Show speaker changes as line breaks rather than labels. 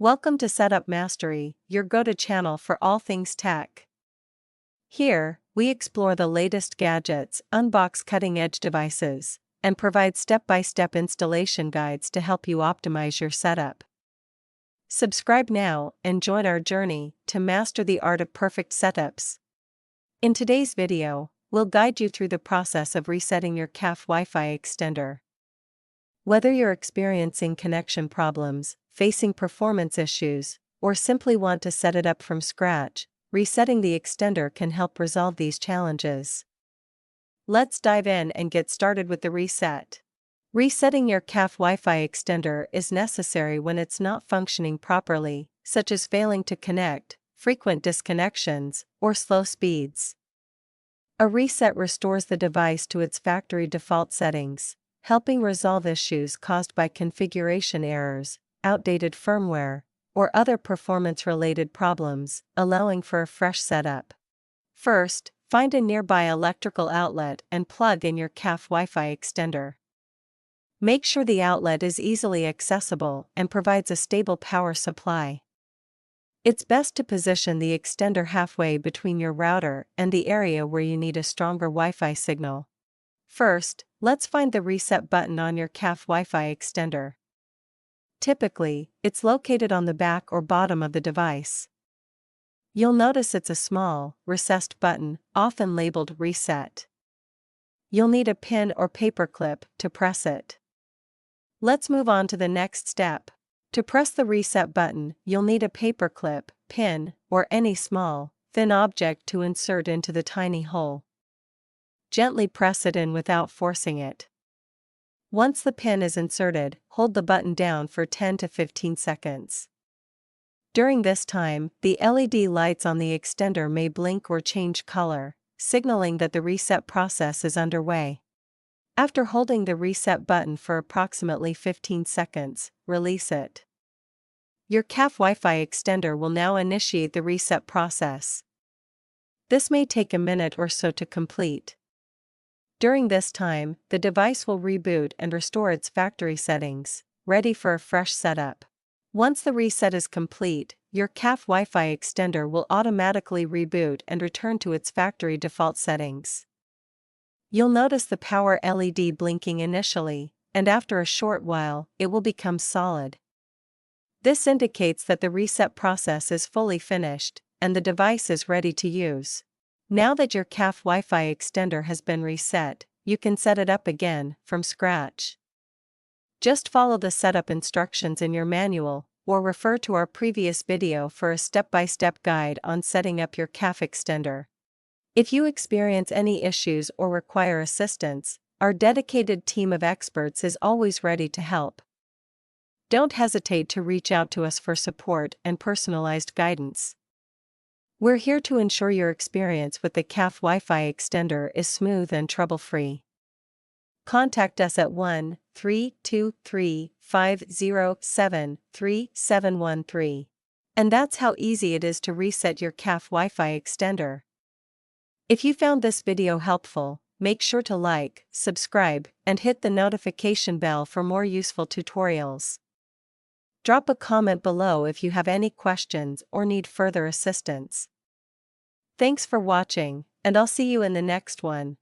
Welcome to Setup Mastery, your go-to channel for all things tech. Here, we explore the latest gadgets, unbox cutting-edge devices, and provide step-by-step installation guides to help you optimize your setup. Subscribe now and join our journey to master the art of perfect setups. In today's video, we'll guide you through the process of resetting your Kalff WiFi extender. Whether you're experiencing connection problems, facing performance issues, or simply want to set it up from scratch, resetting the extender can help resolve these challenges. Let's dive in and get started with the reset. Resetting your Kalff WiFi extender is necessary when it's not functioning properly, such as failing to connect, frequent disconnections, or slow speeds. A reset restores the device to its factory default settings, helping resolve issues caused by configuration errors, outdated firmware, or other performance-related problems, allowing for a fresh setup. First, find a nearby electrical outlet and plug in your Kalff WiFi extender. Make sure the outlet is easily accessible and provides a stable power supply. It's best to position the extender halfway between your router and the area where you need a stronger Wi-Fi signal. First, let's find the reset button on your Kalff WiFi extender. Typically, it's located on the back or bottom of the device. You'll notice it's a small, recessed button, often labeled Reset. You'll need a pin or paperclip to press it. Let's move on to the next step. To press the reset button, you'll need a paperclip, pin, or any small, thin object to insert into the tiny hole. Gently press it in without forcing it. Once the pin is inserted, hold the button down for 10 to 15 seconds. During this time, the LED lights on the extender may blink or change color, signaling that the reset process is underway. After holding the reset button for approximately 15 seconds, release it. Your Kalff WiFi extender will now initiate the reset process. This may take a minute or so to complete. During this time, the device will reboot and restore its factory settings, ready for a fresh setup. Once the reset is complete, your Kalff WiFi extender will automatically reboot and return to its factory default settings. You'll notice the power LED blinking initially, and after a short while, it will become solid. This indicates that the reset process is fully finished, and the device is ready to use. Now that your Kalff WiFi extender has been reset, you can set it up again, from scratch. Just follow the setup instructions in your manual, or refer to our previous video for a step-by-step guide on setting up your Kalff extender. If you experience any issues or require assistance, our dedicated team of experts is always ready to help. Don't hesitate to reach out to us for support and personalized guidance. We're here to ensure your experience with the Kalff WiFi extender is smooth and trouble-free. Contact us at 1-323-507-3713. And that's how easy it is to reset your Kalff WiFi extender. If you found this video helpful, make sure to like, subscribe, and hit the notification bell for more useful tutorials. Drop a comment below if you have any questions or need further assistance. Thanks for watching, and I'll see you in the next one.